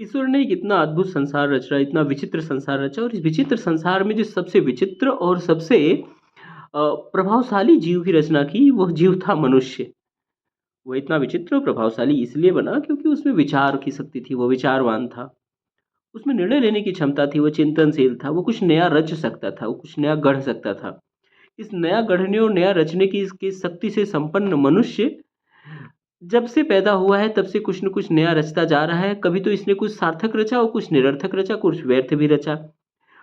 ईश्वर ने एक इतना अद्भुत संसार रचा, इतना विचित्र संसार रचा और इस विचित्र संसार में जो सबसे विचित्र और सबसे प्रभावशाली जीव की रचना की, वह जीव था मनुष्य। वो इतना विचित्र और प्रभावशाली इसलिए बना क्योंकि उसमें विचार की शक्ति थी, वो विचारवान था। उसमें निर्णय लेने की क्षमता थी, वो चिंतनशील था, वो कुछ नया रच सकता था, वो कुछ नया गढ़ सकता था। इस नया गढ़ने और नया रचने की इसकी शक्ति से संपन्न मनुष्य जब से पैदा हुआ है तब से कुछ न कुछ नया रचता जा रहा है। कभी तो इसने कुछ सार्थक रचा और कुछ निरर्थक रचा, कुछ व्यर्थ भी रचा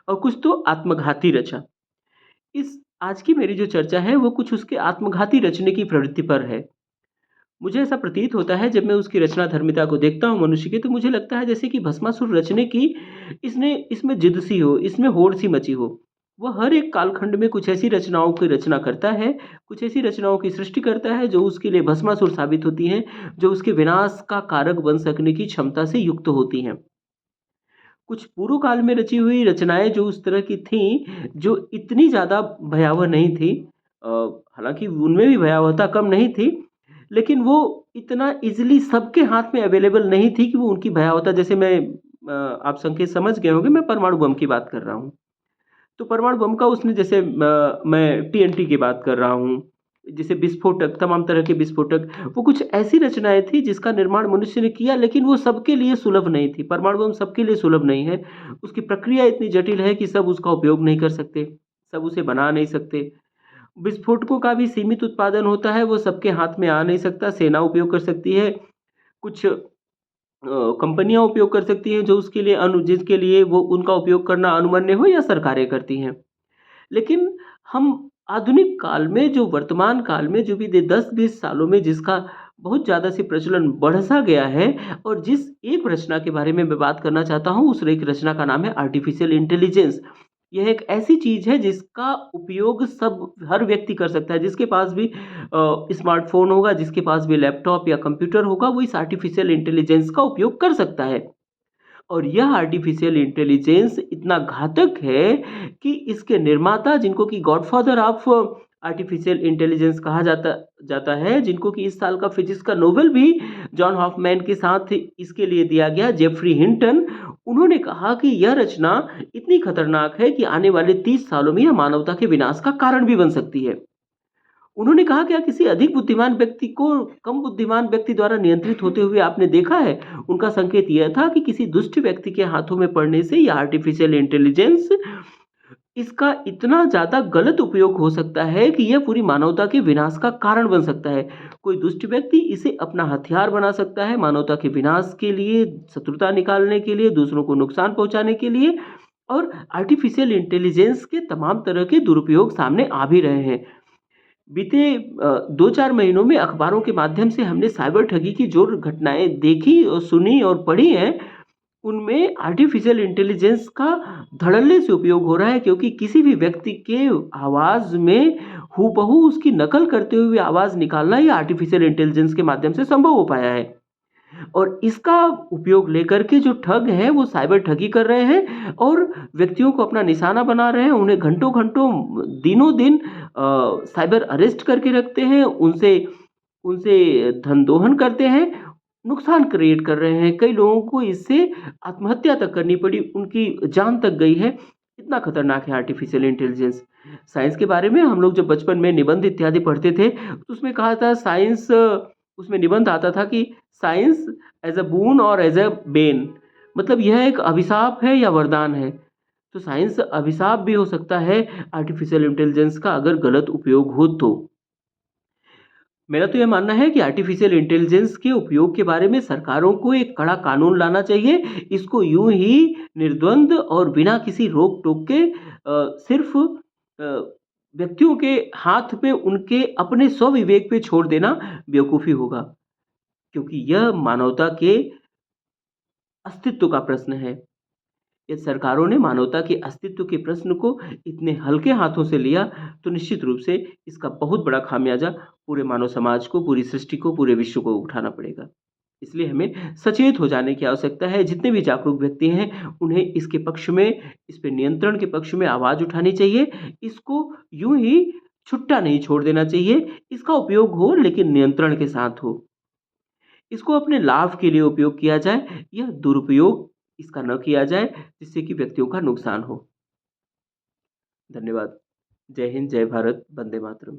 और कुछ तो आत्मघाती रचा। इस आज की मेरी जो चर्चा है वो कुछ उसके आत्मघाती रचने की प्रवृत्ति पर है। मुझे ऐसा प्रतीत होता है जब मैं उसकी रचनाधर्मिता को देखता हूँ मनुष्य की, तो मुझे लगता है जैसे कि भस्मासुर रचने की इसने इसमें जिद सी हो, इसमें होड़ सी मची हो। वह हर एक कालखंड में कुछ ऐसी रचनाओं की रचना करता है, कुछ ऐसी रचनाओं की सृष्टि करता है जो उसके लिए भस्मासुर साबित होती हैं, जो उसके विनाश का कारक बन सकने की क्षमता से युक्त होती हैं। कुछ पूर्व काल में रची हुई रचनाएँ जो उस तरह की थीं, जो इतनी ज़्यादा भयावह नहीं थी। अ, हालाँकि उनमें भी भयावहता कम नहीं थी, लेकिन वो इतना ईज़िली सबके हाथ में अवेलेबल नहीं थी कि वो उनकी भयावहता जैसे आप संकेत समझ गए होंगे, मैं परमाणु बम की बात कर रहा हूँ। तो परमाणु बम का उसने जैसे मैं टीएनटी की बात कर रहा हूँ, जैसे विस्फोटक, तमाम तरह के विस्फोटक, वो कुछ ऐसी रचनाएँ थी जिसका निर्माण मनुष्य ने किया लेकिन वो सबके लिए सुलभ नहीं थी। परमाणु बम सबके लिए सुलभ नहीं है। उसकी प्रक्रिया इतनी जटिल है कि सब उसका उपयोग नहीं कर सकते, सब उसे बना नहीं सकते। विस्फोटकों का भी सीमित उत्पादन होता है, वो सबके हाथ में आ नहीं सकता, सेना उपयोग कर सकती है, कुछ कंपनियाँ उपयोग कर सकती हैं जो उसके लिए जिसके लिए वो उनका उपयोग करना अनुमन्य हो या सरकारें करती हैं। लेकिन हम आधुनिक काल में जो वर्तमान काल में जो भी दे 10-20 सालों में जिसका बहुत ज़्यादा से प्रचलन बढ़-सा गया है और जिस एक रचना के बारे में मैं बात करना चाहता हूँ, उस एक रचना का नाम है आर्टिफ़िशियल इंटेलिजेंस। यह एक ऐसी चीज़ है जिसका उपयोग सब हर व्यक्ति कर सकता है, जिसके पास भी स्मार्टफ़ोन होगा, जिसके पास भी लैपटॉप या कंप्यूटर होगा, वो इस आर्टिफ़िशियल इंटेलिजेंस का उपयोग कर सकता है। और यह आर्टिफ़िशियल इंटेलिजेंस इतना घातक है कि इसके निर्माता जिनको कि गॉडफ़ादर ऑफ़ आर्टिफ़िशियल इंटेलिजेंस कहा जाता जाता है, जिनको कि इस साल का फ़िज़िक्स का नोबेल भी जॉन हॉफमैन के साथ इसके लिए दिया गया, जेफ़्री हिंटन, उन्होंने कहा कि यह रचना इतनी खतरनाक है कि आने वाले 30 सालों में यह मानवता के विनाश का कारण भी बन सकती है। उन्होंने कहा क्या किसी अधिक बुद्धिमान व्यक्ति को कम बुद्धिमान व्यक्ति द्वारा नियंत्रित होते हुए आपने देखा है? उनका संकेत यह था कि किसी दुष्ट व्यक्ति के हाथों में पड़ने से ये आर्टिफ़िशियल इंटेलिजेंस इसका इतना ज़्यादा गलत उपयोग हो सकता है कि यह पूरी मानवता के विनाश का कारण बन सकता है। कोई दुष्ट व्यक्ति इसे अपना हथियार बना सकता है मानवता के विनाश के लिए, शत्रुता निकालने के लिए, दूसरों को नुकसान पहुँचाने के लिए और आर्टिफ़िशियल इंटेलिजेंस के तमाम तरह के दुरुपयोग सामने आ भी रहे हैं। बीते 2-4 महीनों में अखबारों के माध्यम से हमने साइबर ठगी की जो घटनाएँ देखी और सुनी और पढ़ी हैं, उनमें आर्टिफ़िशियल इंटेलिजेंस का धड़ल्ले से उपयोग हो रहा है क्योंकि किसी भी व्यक्ति के आवाज़ में हूबहू उसकी नकल करते हुए आवाज़ निकालना ये आर्टिफ़िशियल इंटेलिजेंस के माध्यम से संभव हो पाया है। और इसका उपयोग लेकर के जो ठग हैं वो साइबर ठगी कर रहे हैं और व्यक्तियों को अपना निशाना बना रहे हैं, उन्हें घंटों-घंटों दिनों-दिन साइबर अरेस्ट करके रखते हैं, उनसे उनसे धन दोहन करते हैं, नुकसान क्रिएट कर रहे हैं। कई लोगों को इससे आत्महत्या तक करनी पड़ी, उनकी जान तक गई है। इतना खतरनाक है आर्टिफ़िशियल इंटेलिजेंस। साइंस के बारे में हम लोग जब बचपन में निबंध इत्यादि पढ़ते थे, तो उसमें कहा था साइंस उसमें निबंध आता था कि साइंस एज़ अ बून और एज़ अ बेन मतलब यह एक अभिशाप है या वरदान है। तो साइंस अभिशाप भी हो सकता है आर्टिफ़िशियल इंटेलिजेंस का अगर गलत उपयोग हो तो। मेरा तो ये मानना है कि आर्टिफ़िशियल इंटेलिजेंस के उपयोग के बारे में सरकारों को एक कड़ा कानून लाना चाहिए। इसको यूँ ही निर्द्वंद और बिना किसी रोक-टोक के सिर्फ़ व्यक्तियों के हाथ में उनके अपने स्वविवेक पे छोड़ देना बेवकूफ़ी होगा। क्योंकि यह मानवता के अस्तित्व का प्रश्न है। यदि सरकारों ने मानवता के अस्तित्व के प्रश्न को इतने हल्के हाथों से लिया, तो निश्चित रूप से इसका बहुत बड़ा खामियाज़ा पूरे मानव समाज को, पूरी सृष्टि को, पूरे विश्व को उठाना पड़ेगा। इसलिए हमें सचेत हो जाने की आवश्यकता है। जितने भी जागरूक व्यक्ति हैं, उन्हें इसके पक्ष में, इस पे नियंत्रण के पक्ष में आवाज़ उठानी चाहिए। इसको यूँ ही छुट्टा नहीं छोड़ देना चाहिए। इसका उपयोग हो लेकिन नियंत्रण के साथ हो। इसको अपने लाभ के लिए उपयोग किया जाए, यह दुरुपयोग इसका न किया जाए, जिससे कि व्यक्तियों का नुकसान हो। धन्यवाद। जय हिंद, जय भारत, वंदे मातरम।